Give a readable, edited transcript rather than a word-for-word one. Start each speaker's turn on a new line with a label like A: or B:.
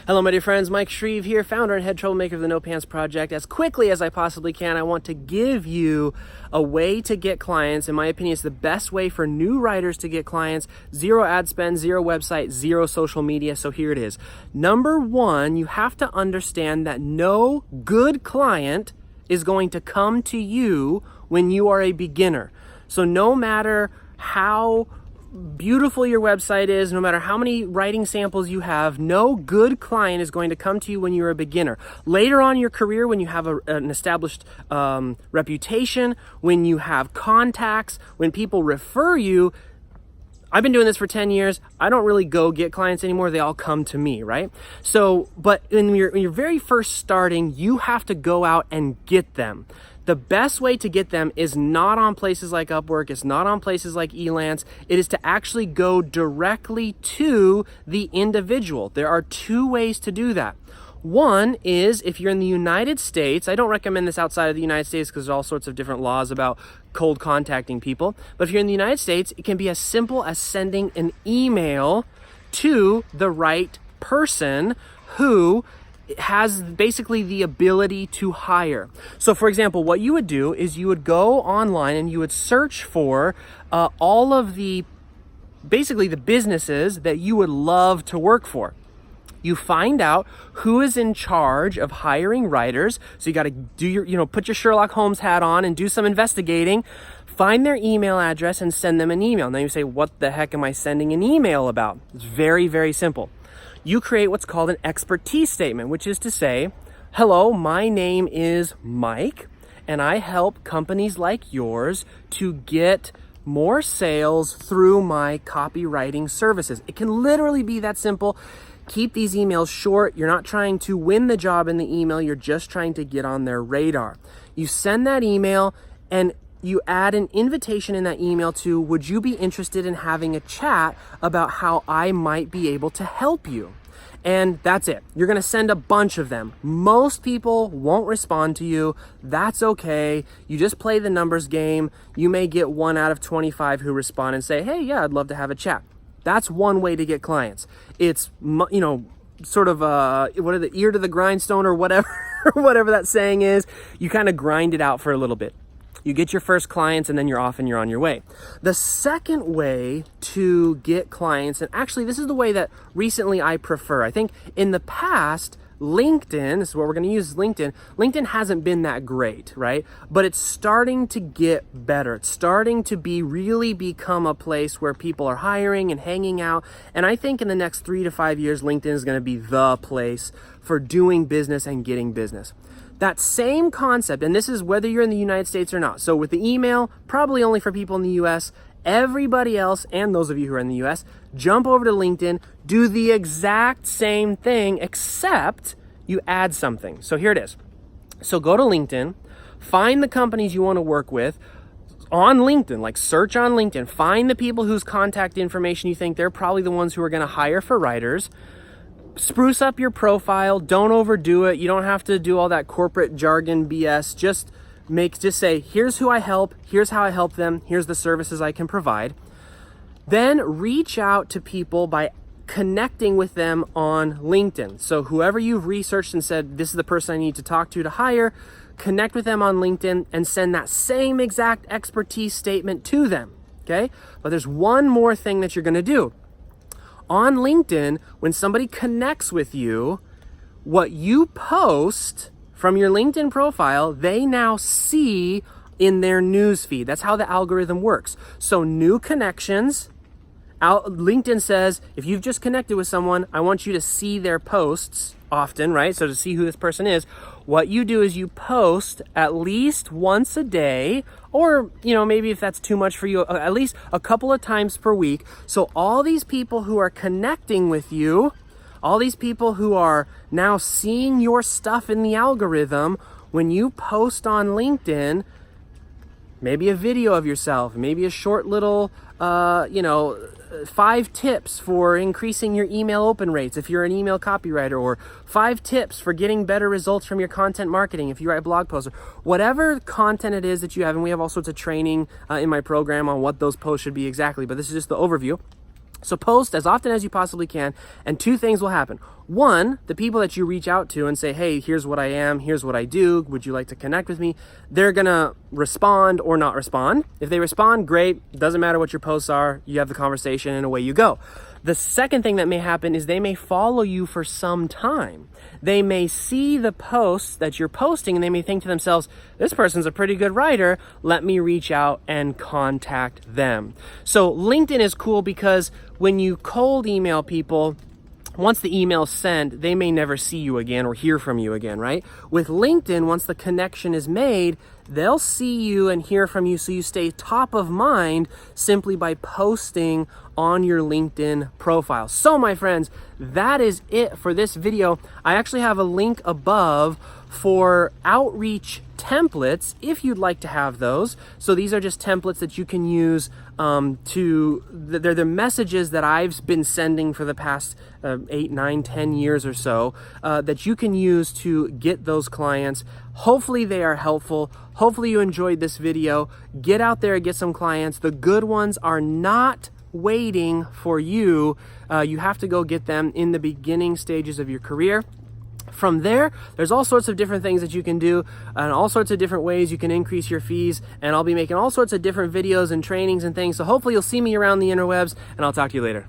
A: Hello, my dear friends. Mike Shreve here, founder and head troublemaker of the No Pants Project. As quickly as I possibly can, I want to give you a way to get clients. In my opinion, it's the best way for new writers to get clients. Zero ad spend, zero website, zero social media. So here it is. Number one, you have to understand that no good client is going to come to you when you are a beginner. So no matter how beautiful your website is, no matter how many writing samples you have, no good client is going to come to you when you're a beginner. Later on in your career, when you have an established reputation, when you have contacts, when people refer you, I've been doing this for 10 years. I don't really go get clients anymore. They all come to me, right? So, but when you're very first starting, you have to go out and get them. The best way to get them is not on places like Upwork. It's not on places like Elance. It is to actually go directly to the individual. There are two ways to do that. One is if you're in the United States. I don't recommend this outside of the United States because there's all sorts of different laws about cold contacting people. But if you're in the United States, it can be as simple as sending an email to the right person who has basically the ability to hire. So for example, what you would do is you would go online and you would search for all of basically the businesses that you would love to work for. You find out who is in charge of hiring writers. So you got to do put your Sherlock Holmes hat on and do some investigating. Find their email address and send them an email. Now you say, what the heck am I sending an email about? It's very, very simple. You create what's called an expertise statement, which is to say, hello, my name is Mike, and I help companies like yours to get more sales through my copywriting services. It can literally be that simple. Keep these emails short. You're not trying to win the job in the email. You're just trying to get on their radar. You send that email and you add an invitation in that email to, would you be interested in having a chat about how I might be able to help you? And that's it. You're going to send a bunch of them. Most people won't respond to you. That's okay. You just play the numbers game. You may get 1 out of 25 who respond and say, hey, yeah, I'd love to have a chat. That's one way to get clients. It's, sort of the ear to the grindstone or whatever, whatever that saying is. You kind of grind it out for a little bit. You get your first clients and then you're off and you're on your way. The second way to get clients, and actually this is the way that recently I prefer. I think in the past, LinkedIn, this is what we're going to use, LinkedIn. LinkedIn hasn't been that great, right? But it's starting to get better. It's starting to really become a place where people are hiring and hanging out. And I think in the next 3 to 5 years, LinkedIn is going to be the place for doing business and getting business. That same concept, and this is whether you're in the United States or not. So with the email, probably only for people in the US. Everybody else, and those of you who are in the US, jump over to LinkedIn, do the exact same thing, except you add something. So here it is. So go to LinkedIn, find the companies you want to work with on LinkedIn, like search on LinkedIn, find the people whose contact information you think they're probably the ones who are going to hire for writers. Spruce up your profile. Don't overdo it. You don't have to do all that corporate jargon BS. Just say, here's who I help. Here's how I help them. Here's the services I can provide. Then reach out to people by connecting with them on LinkedIn. So whoever you've researched and said, this is the person I need to talk to hire, connect with them on LinkedIn and send that same exact expertise statement to them. Okay? But there's one more thing that you're going to do. On LinkedIn, when somebody connects with you, what you post from your LinkedIn profile, they now see in their newsfeed. That's how the algorithm works. So new connections, LinkedIn says, if you've just connected with someone, I want you to see their posts often, right? So to see who this person is, what you do is you post at least once a day, or, maybe if that's too much for you, at least a couple of times per week. So all these people who are connecting with you, all these people who are now seeing your stuff in the algorithm, when you post on LinkedIn, maybe a video of yourself, maybe a short little, 5 tips for increasing your email open rates if you're an email copywriter, or 5 tips for getting better results from your content marketing if you write blog posts, or whatever content it is that you have. And we have all sorts of training in my program on what those posts should be exactly, but this is just the overview. So post as often as you possibly can, and two things will happen. One, the people that you reach out to and say, hey, here's what I am, here's what I do, would you like to connect with me? They're gonna respond or not respond. If they respond, great, doesn't matter what your posts are, you have the conversation and away you go. The second thing that may happen is they may follow you for some time. They may see the posts that you're posting and they may think to themselves, this person's a pretty good writer, let me reach out and contact them. So LinkedIn is cool because when you cold email people, once the email's sent, they may never see you again or hear from you again, right? With LinkedIn, once the connection is made, they'll see you and hear from you, so you stay top of mind simply by posting on your LinkedIn profile. So my friends, that is it for this video. I actually have a link above for outreach templates if you'd like to have those. So these are just templates that you can use they're the messages that I've been sending for the past 8, 9, 10 years or so that you can use to get those clients. Hopefully they are helpful. Hopefully you enjoyed this video. Get out there and get some clients. The good ones are not waiting for you. You have to go get them in the beginning stages of your career. From there, there's all sorts of different things that you can do and all sorts of different ways you can increase your fees. And I'll be making all sorts of different videos and trainings and things. So hopefully you'll see me around the interwebs, and I'll talk to you later.